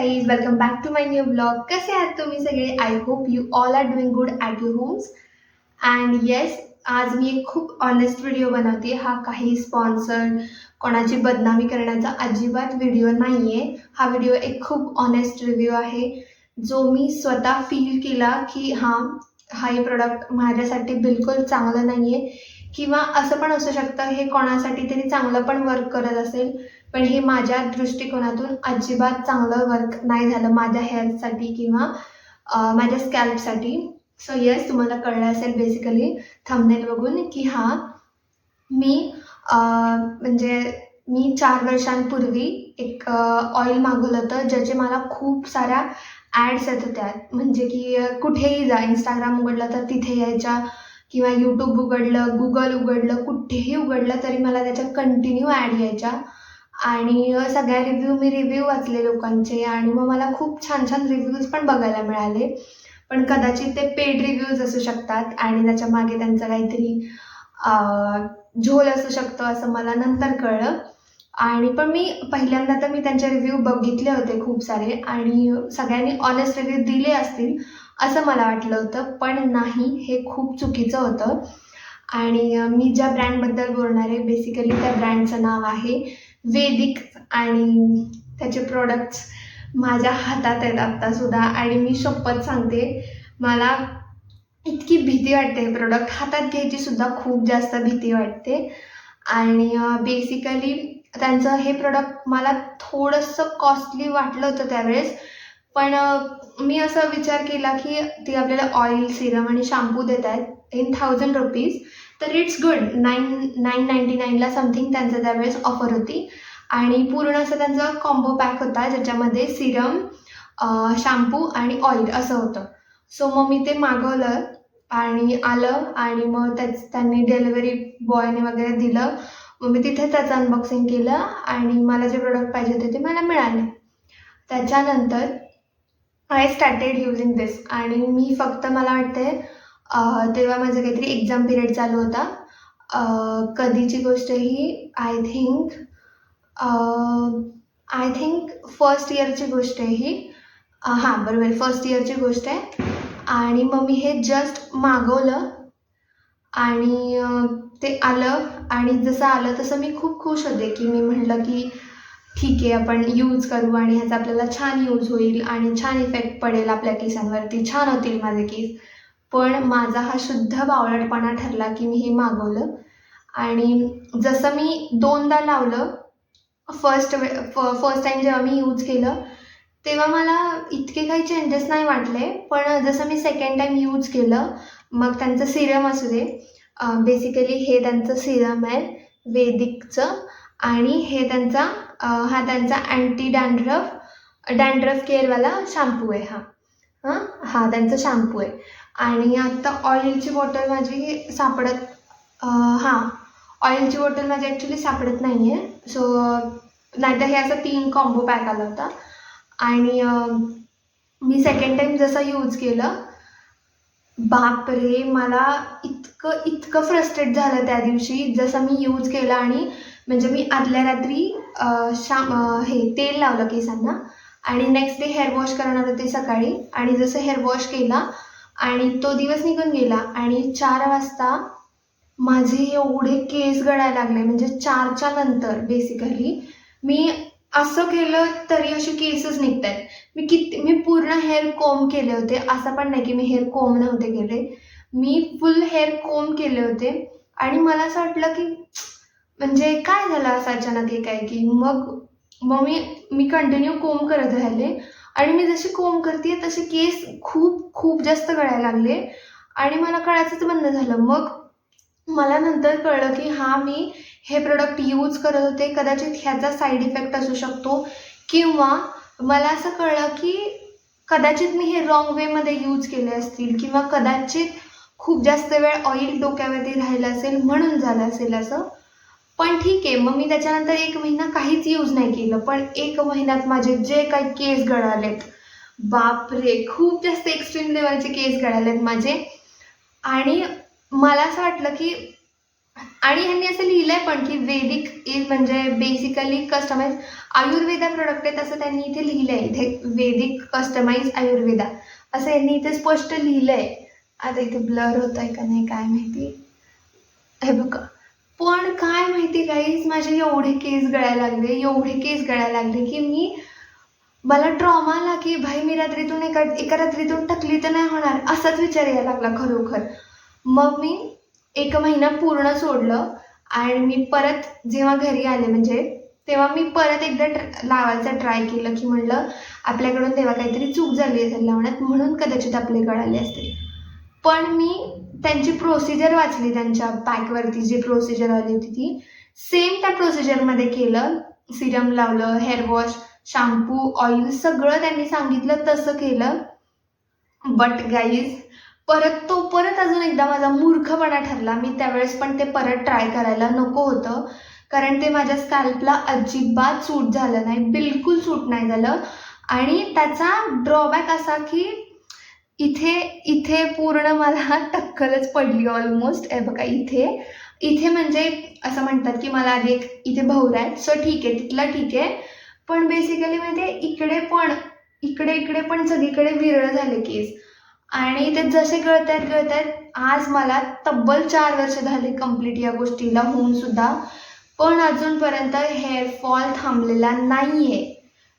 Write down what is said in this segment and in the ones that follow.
Guys, welcome back to my new blog. कसे आहात तुम्ही सगळे? I hope you all are doing good at your homes. And yes, आज मी एक खूप ऑनेस्ट व्हिडिओ बनवते. हा काही स्पॉन्सर्ड, कोणाची बदनामी करण्याचा अजिबात व्हिडिओ नाही आहे. हा व्हिडिओ एक खूप ऑनेस्ट रिव्ह्यू आहे, जो मी स्वतः फील केला की हे प्रोडक्ट माझ्यासाठी बिलकुल चांगलं नाही आहे, किंवा असं पण असू शकतं हे कोणासाठी तरी चांगलं पण वर्क करत असेल, पण हे माझ्या दृष्टिकोनातून अजिबात चांगलं वर्क नाही झालं माझ्या हेअरसाठी किंवा माझ्या स्कॅल्पसाठी. सो येस, तुम्हाला कळलं असेल बेसिकली थंबनेल बघून की मी म्हणजे मी 4 वर्षांपूर्वी एक ऑइल मागवलं होतं, ज्याचे मला खूप साऱ्या ॲड्स येत होत्या. म्हणजे की कुठेही जा, इंस्टाग्राम उघडलं तर तिथे यायच्या, किंवा यूट्यूब उघडलं, गुगल उघडलं, कुठेही उघडलं तरी मला त्याच्या कंटिन्यू ॲड यायच्या. आणि सगळ्या मी रिव्ह्यू वाचले लोकांचे, आणि मग मला खूप छान छान रिव्ह्यूज पण बघायला मिळाले. पण कदाचित ते पेड रिव्ह्यूज असू शकतात आणि त्याच्यामागे त्यांचं काहीतरी झोल असू शकतो, असं मला नंतर कळलं. आणि पण पहिल्यांदा तर मी त्यांचे रिव्ह्यू बघितले होते खूप सारे, आणि सगळ्यांनी ऑनेस्ट रिव्ह्यू दिले असतील असं मला वाटलं होतं, पण नाही, हे खूप चुकीचं होतं. आणि मी ज्या ब्रँडबद्दल बोलणार आहे, बेसिकली त्या ब्रँडचं नाव आहे वेदिक, आणि त्याचे प्रोडक्ट्स माझ्या हातात आहेत आत्तासुद्धा. आणि मी शपथ सांगते, मला इतकी भीती वाटते हे प्रोडक्ट हातात घ्यायची सुद्धा खूप जास्त भीती वाटते. आणि बेसिकली त्यांचं हे प्रोडक्ट मला थोडंसं कॉस्टली वाटलं होतं त्यावेळेस, पण मी असा विचार केला की ते आपल्याला ऑइल, सिरम आणि शॅम्पू देत आहेत इन ₹1000, तर इट्स गुड. 999ला समथिंग त्यांचं त्यावेळेस ऑफर होती, आणि पूर्ण असं त्यांचा कॉम्बो पॅक होता, ज्याच्यामध्ये सिरम, शॅम्पू आणि ऑइल असं होतं. सो मग मी ते मागवलं आणि आलं, आणि मग त्यांनी डिलिव्हरी बॉयने वगैरे दिलं. मग मी तिथे त्याचं अनबॉक्सिंग केलं, आणि मला जे प्रोडक्ट पाहिजे होते ते मला मिळाले. त्याच्यानंतर आय स्टार्टेड युजिंग दिस, आणि मी फक्त, मला वाटते तेव्हा माझं काहीतरी एक्झाम पिरियड चालू होता. कधीची गोष्ट ही, आय थिंक फर्स्ट इयरची गोष्ट आहे ही. हां, बरोबर, फर्स्ट इयरची गोष्ट आहे. आणि मग मी हे जस्ट मागवलं, आणि ते आलं, आणि जसं आलं तसं मी खूप खुश होते, की मी म्हटलं की ठीक आहे, आपण यूज करू आणि ह्याचा आपल्याला छान यूज होईल आणि छान इफेक्ट पडेल आपल्या केसांवरती, छान होतील माझे केस. पण माझा हा शुद्ध बावळटपणा ठरला की मी हे मागवलं, आणि जसं मी 2दा लावलं, फर्स्ट टाईम जेव्हा मी यूज केलं तेव्हा मला इतके काही चेंजेस नाही वाटले. पण जसं मी सेकंड टाईम यूज केलं, मग त्यांचं सिरम असू दे, बेसिकली हे त्यांचं सिरम आहे वेदिकचं, आणि हे हा त्यांचा अँटी डॅन्ड्रफ केअरवाला शॅम्पू आहे. हा त्यांचा शॅम्पू आहे. आणि आत्ता ऑइलची बॉटल माझी सापडत, ऑइलची बॉटल माझी ॲक्च्युली सापडत नाही आहे. सो नाहीतर हे असं 3 कॉम्बो पॅक आला होता. आणि मी सेकंड टाईम जसं यूज केलं, बापरे, मला इतकं फ्रस्ट्रेट झालं त्या दिवशी. जसं मी यूज केलं, आणि म्हणजे मी आदल्या रात्री हे तेल लावलं केसांना, आणि नेक्स्ट डे हेअर वॉश करणार होते सकाळी, आणि जसं हेअर वॉश केला आणि तो दिवस निघून गेला, आणि 4 वाजता माझे एवढे केस गळायला लागले. म्हणजे 4च्या नंतर बेसिकली मी असं केलं तरी असे केसच निघत आहेत. मी पूर्ण हेअर कोम केले होते, असं पण नाही की मी हेअर कोम नव्हते केले, मी फुल हेअर कोम केले होते. आणि मला असं वाटलं की म्हणजे काय झालं असं अचानक हे काय, की मग मी कंटिन्यू कोम करत राहिले, आणि मी जशी कोम करते तसे केस खूप खूप जास्त गळायला लागले, आणि मला कळायचंच बंद झालं. मग मला नंतर कळलं की मी हे प्रोडक्ट यूज करत होते, कदाचित ह्याचा साईड इफेक्ट असू शकतो, किंवा मला असं कळलं की कदाचित मी हे रॉंग वेमध्ये यूज केले असतील, किंवा कदाचित खूप जास्त वेळ ऑइल डोक्यावरती राहिलं असेल म्हणून झालं असेल असं. पण ठीक आहे, मग मी त्याच्यानंतर 1 महिना काहीच यूज नाही केलं, पण 1 महिन्यात माझे जे काही केस गळालेत, बापरे, खूप जास्त एक्स्ट्रीम लेवलचे केस गळालेत माझे. आणि मला असं वाटलं की आणि ह्यांनी असं लिहिलंय पण की वैदिक इज म्हणजे बेसिकली कस्टमाइज आयुर्वेदा प्रोडक्ट आहेत असं त्यांनी इथे लिहिलंय. इथे वैदिक कस्टमाइज आयुर्वेदा असं यांनी इथे स्पष्ट लिहिलंय. आता इथे ब्लर होत आहे का नाही काय माहिती. हे बघा. पण काय माहिती गाईज, माझे एवढे केस गळायला लागले, एवढे केस गळायला लागले की मला ट्रॉमा आला की भाई मी रात्रीतून एका रात्रीतून टकली तर नाही होणार असाच विचार यायला लागला खरोखर. मग मी 1 महिना पूर्ण सोडलं आणि मी परत जेव्हा घरी आले म्हणजे तेव्हा मी परत एकदा लावायचा ट्राय केलं की म्हणलं आपल्याकडून तेव्हा काहीतरी चूक झाली असेल लावण्यात म्हणून कदाचित आपले गळाले असतील. पण मी त्यांची प्रोसिजर वाचली, त्यांच्या पॅकवरती जी प्रोसिजर आली होती ती सेम त्या प्रोसिजरमध्ये केलं. सिरम लावलं, हेअर वॉश, शॅम्पू, ऑइल सगळं त्यांनी सांगितलं तसं केलं. बट गाईज परत अजून एकदा माझा मूर्खपणा ठरला. मी त्यावेळेस पण ते परत ट्राय करायला नको होतं कारण ते माझ्या स्कॅल्पला अजिबात सूट झालं नाही, बिलकुल सूट नाही झालं. आणि त्याचा ड्रॉबॅक असा की इथे पूर्ण मला टक्कलच पडली ऑलमोस्ट. हे बघा इथे म्हणजे असं म्हणतात की मला आधी एक इथे भवरा आहे, सो ठीक आहे तिथला ठीक आहे. पण बेसिकली म्हणजे इकडे पण सगळीकडे विरळ झाले केस आणि ते जसे गळतायत आज मला तब्बल 4 वर्ष झाली कंप्लीट या गोष्टीला होऊन सुद्धा, पण अजूनपर्यंत हेअरफॉल थांबलेला नाहीये.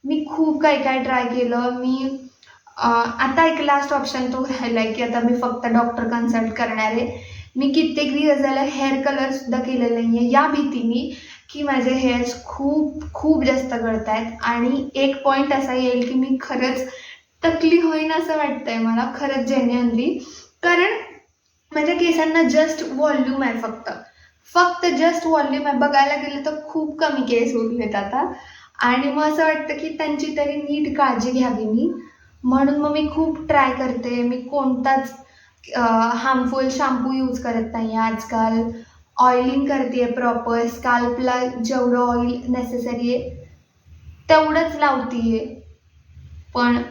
मी खूप काय ट्राय केलं. मी आता एक लास्ट ऑप्शन तो राहिलाय की आता मी फक्त डॉक्टर कन्सल्ट करणार आहे. मी कित्येक दिवस झालं हेअर कलर सुद्धा केलेलं नाहीये या भीतीने की माझे हेअर्स खूप जास्त गळत आहेत. आणि एक पॉईंट असा येईल की मी खरंच टकली होईन असं वाटतंय मला, खरंच जेन्युइनली. कारण माझ्या केसांना जस्ट व्हॉल्यूम आहे, फक्त जस्ट व्हॉल्यूम आहे. बघायला गेलं तर खूप कमी केस उरलेत आता आणि मग असं वाटतं की त्यांची तरी नीट काळजी घ्यावी मी. म्हणून मग मी खूप ट्राय करते. मी कोणताच हार्मफुल शॅम्पू यूज करत नाही आजकाल. ऑइलिंग करते प्रॉपर, स्कॅल्पला जेवढं ऑइल नेसेसरी आहे तेवढंच लावते. पण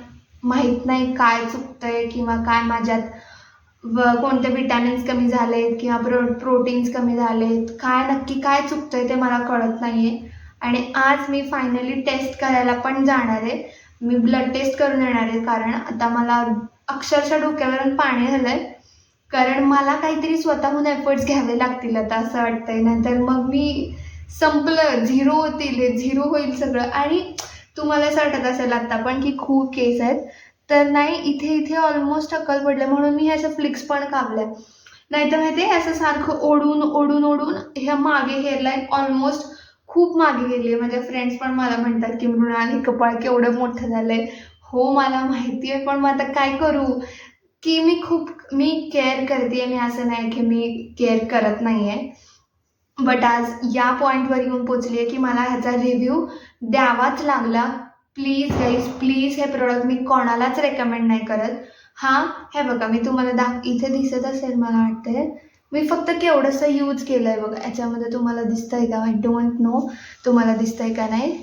माहीत नाही काय चुकतंय किंवा काय माझ्यात कोणते विटॅमिन्स कमी झालेत किंवा प्रोटीन्स कमी झालेत, काय नक्की काय चुकतंय ते मला कळत नाही आहे. आणि आज मी फायनली टेस्ट करायला पण जाणार आहे. मी ब्लड टेस्ट करून येणार आहे कारण आता मला अक्षरशः डोक्यावरून पाणी झालं आहे. कारण मला काहीतरी स्वतःहून एफर्ट्स घ्यावे लागतील आता असं वाटतंय, नाहीतर मग मी संपलं, झिरो होईल सगळं. आणि तुम्हाला असं वाटत असेल आत्ता पण की खूप केस आहेत, तर नाही, इथे ऑलमोस्ट अक्कल पडलं म्हणून मी ह्याच्या फ्लिक्स पण कापल्या. नाहीतर माहिती आहे असं सारखं ओढून ह्या मागे हेअरलाईन ऑलमोस्ट खूप मागे गेली आहे. माझ्या फ्रेंड्स पण मला म्हणतात की मृणाल हे कपाळ केवढं मोठं झालंय. हो मला माहिती आहे, पण मग आता काय करू की मी केअर करते. मी असं नाही की मी केअर करत नाही आहे. बट आज या पॉईंटवर येऊन पोचली आहे की मला ह्याचा रिव्ह्यू द्यावाच लागला. प्लीज गाईज, प्लीज हे प्रोडक्ट मी कोणालाच रेकमेंड नाही करत. हां, हे बघा मी तुम्हाला इथे दिसत असेल मला वाटतंय. मी फक्त केवढंसं यूज केलं आहे बघा. याच्यामध्ये तुम्हाला दिसतंय का? आय डोंट नो तुम्हाला दिसतंय का नाही.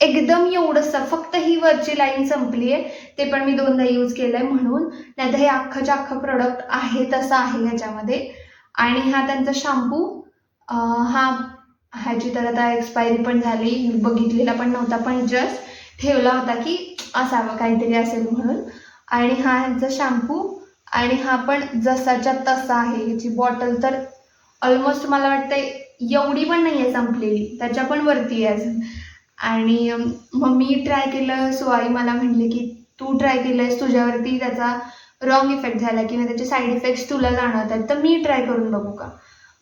एकदम एवढंसं, फक्त ही वरची लाईन संपली आहे, ते पण मी 2दा यूज केलं आहे म्हणून. नाहीतर हे अख्खंच्या अख्खं प्रोडक्ट आहे तसं आहे ह्याच्यामध्ये. आणि हा त्यांचा शॅम्पू, ह्याची तर आता एक्सपायरी पण झाली, मी बघितलेला पण नव्हता, पण जस्ट ठेवला होता की असावं काहीतरी असेल म्हणून. आणि हा ह्यांचा शॅम्पू आणि हा पण जसाच्या तसा आहे. ह्याची बॉटल तर ऑलमोस्ट मला वाटतंय एवढी पण नाही आहे संपलेली, त्याच्या पण वरती आहे अजून. आणि मग मी ट्राय केलं, सो आई मला म्हटले की तू ट्राय केलंयस, तुझ्यावरती त्याचा रॉंग इफेक्ट झाला किंवा त्याचे साईड इफेक्ट्स तुला जाणवत आहेत, तर मी ट्राय करून बघू का?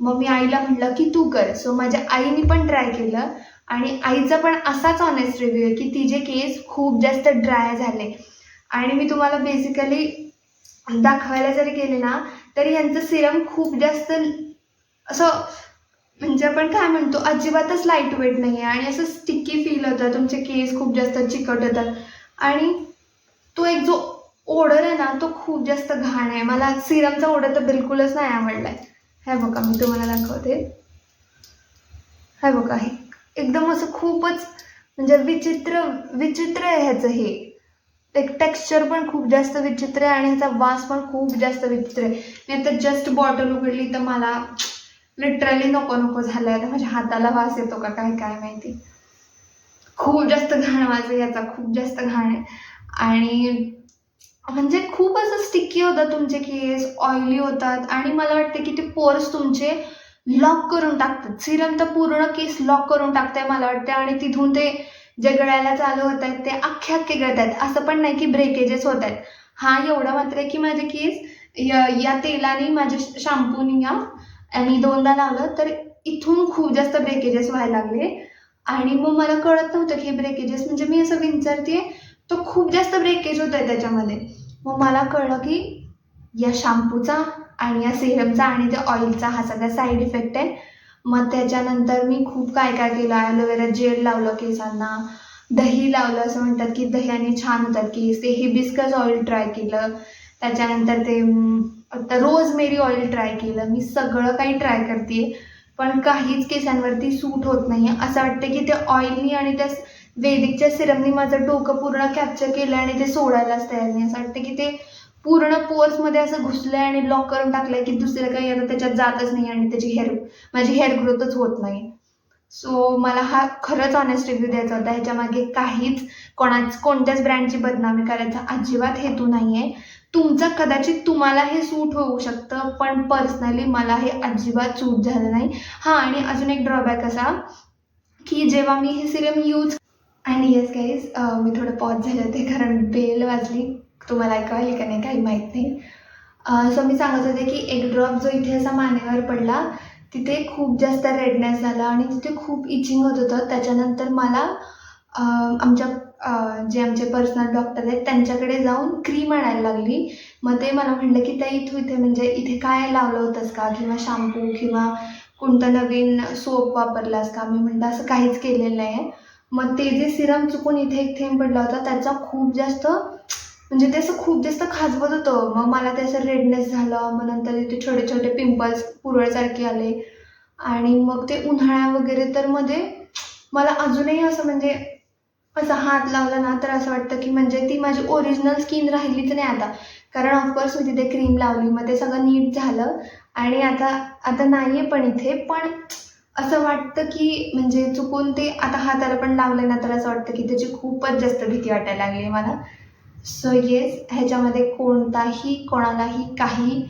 मग मी आईला म्हटलं की तू कर. सो माझ्या आईने पण ट्राय केलं आणि आईचा पण असाच ऑनेस्ट रिव्ह्यू आहे की तिचे केस खूप जास्त ड्राय झाले. आणि मी तुम्हाला बेसिकली दाखवायला जरी गेले ना तरी यांचं सिरम खूप जास्त असं म्हणजे आपण काय म्हणतो अजिबातच लाईट वेट नाही आहे आणि असं स्टिकी फील होतं. तुमचे केस खूप जास्त चिकट होतात आणि तो एक जो ओडर आहे ना तो खूप जास्त घाण आहे. मला सिरमचा ओडर तर बिलकुलच नाही आवडला आहे. हे बघा मी तुम्हाला दाखवते. हे बघा, हे एकदम असं खूपच म्हणजे विचित्र आहे ह्याचं. हे एक टेक्स्चर पण खूप जास्त विचित्र आहे आणि ह्याचा वास पण खूप जास्त विचित्र आहे. मी आता जस्ट बॉटल उघडली तर मला लिटरली नको नको झालं आहे. माझ्या हाताला वास येतो का काय काय माहिती. खूप जास्त घाण वास आहे याचा, खूप जास्त घाण आहे. आणि म्हणजे खूप असं स्टिकी होतात तुमचे केस, ऑइली होतात आणि मला वाटतं की ते पोर्स तुमचे लॉक करून टाकतात. सिरम तर पूर्ण केस लॉक करून टाकतंय मला वाटतं आणि तिथून ते जे गळायला चालू होत आहेत ते अख्खे गळत आहेत. असं पण नाही की ब्रेकेजेस होत आहेत. हां, एवढं मात्र आहे की माझे केस या तेलाने माझ्या शॅम्पूने मी 2दा लावलं तर इथून खूप जास्त ब्रेकेजेस व्हायला लागले. आणि मग मला कळत नव्हतं की हे ब्रेकेजेस म्हणजे मी असं विंचरते तर खूप जास्त ब्रेकेज होत आहे त्याच्यामध्ये. मग मला कळलं की या शॅम्पूचा आणि या सिरमचा आणि त्या ऑइलचा हा सगळा साईड इफेक्ट आहे. मग त्याच्यानंतर मी खूप काय काय केलं. ॲलोवेरा जेल लावलं केसांना, दही लावलं. असं म्हणतात की दह्याने छान होतात केस. ते हिबिस्कस ऑइल ट्राय केलं. त्याच्यानंतर ते आता रोजमेरी ऑइल ट्राय केलं. मी सगळं काही ट्राय करते पण काहीच केसांवरती सूट होत नाही आहे. असं वाटतं की ते ऑइलनी आणि त्या वैदिकच्या सिरमनी माझं डोकं पूर्ण कॅप्चर केलं आणि ते सोडायलाच तयार नाही. असं वाटतं की ते पूर्ण पोर्समध्ये असं घुसलं आहे आणि लॉक करून टाकलं आहे की दुसरं काही आता त्याच्यात जातच नाही आणि माझी हेअर ग्रोथच होत नाही. सो मला हा खरंच ऑनेस्ट रिव्ह्यू द्यायचा होता. ह्याच्यामागे काहीच कोणत्याच ब्रँडची बदनामी करायचा अजिबात हेतू नाही आहे. तुमचं कदाचित तुम्हाला हे सूट होऊ शकतं पण पर्सनली मला हे अजिबात सूट झालं नाही. हां, आणि अजून एक ड्रॉबॅक असा की जेव्हा मी हे सिरम यूज आणि येस गाईज मी थोडं पॉज झाले होते कारण बेल वाजली. तुम्हाला ऐकू आली का नाही काही माहीत नाही. सो मी सांगत होते की एक ड्रॉप जो इथे असा मानेवर पडला तिथे खूप जास्त रेडनेस झाला आणि तिथे खूप इचिंग होत होतं. त्याच्यानंतर मला आमच्या जे आमचे पर्सनल डॉक्टर आहेत त्यांच्याकडे जाऊन क्रीम आणायला लागली. मग ते मला म्हटलं की ताई तू इथे म्हणजे इथे काय लावलं होतंस का किंवा शॅम्पू किंवा कोणतं नवीन सोप वापरलास का. मी म्हटलं असं काहीच केलेलं नाही आहे. मग ते जे सिरम चुकून इथे एक थेंब पडला होता त्याचा खूप जास्त म्हणजे ते असं खूप जास्त खाजवत होतं. मग मला ते असं रेडनेस झालं. मग नंतर तिथे छोटे छोटे पिंपल्स पुरळसारखे आले आणि मग ते उन्हाळा वगैरे तर मध्ये मला अजूनही असं म्हणजे असा हात लावला ना तर असं वाटतं की म्हणजे ती माझी ओरिजिनल स्किन राहिलीच नाही आता. कारण ऑफकोर्स मी तिथे क्रीम लावली मग ते सगळं नीट झालं आणि आता आता नाही आहे पण इथे पण असं वाटतं की म्हणजे चुकून ते आता हाताला पण लावलं ना तर असं वाटतं की त्याची खूपच जास्त भीती वाटायला लागली मला. सो येस, ह्याच्यामध्ये कोणताही कोणालाही काही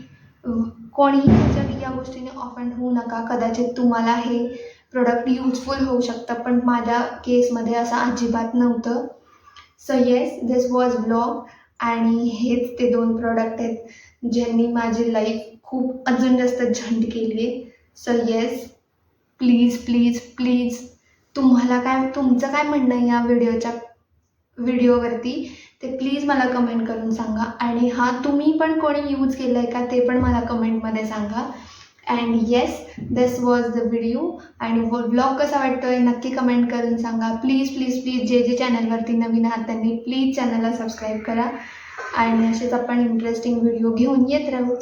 कोणीही ह्याच्यात या गोष्टीने ऑफेंड होऊ नका. कदाचित तुम्हाला हे प्रोडक्ट यूजफुल होऊ शकतं पण माझ्या केसमध्ये असं अजिबात नव्हतं. So yes, this was blog आणि हेच ते 2 प्रोडक्ट आहेत ज्यांनी माझी लाईफ खूप अजून जास्त झंड केली आहे. So yes, please please please तुमचं काय म्हणणं आहे या व्हिडिओवरती ते प्लीज मला कमेंट करून सांगा. आणि हां, तुम्ही पण कोणी यूज केलं आहे का ते पण मला कमेंटमध्ये सांगा. And yes, this was the video आणि व्लॉग कसा वाटतो आहे नक्की कमेंट करून सांगा. प्लीज प्लीज प्लीज जे चॅनलवरती नवीन आहात त्यांनी प्लीज चॅनलला सबस्क्राईब करा आणि असेच आपण इंटरेस्टिंग व्हिडिओ घेऊन येत राहू.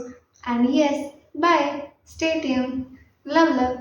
And yes, bye, stay tune, love love.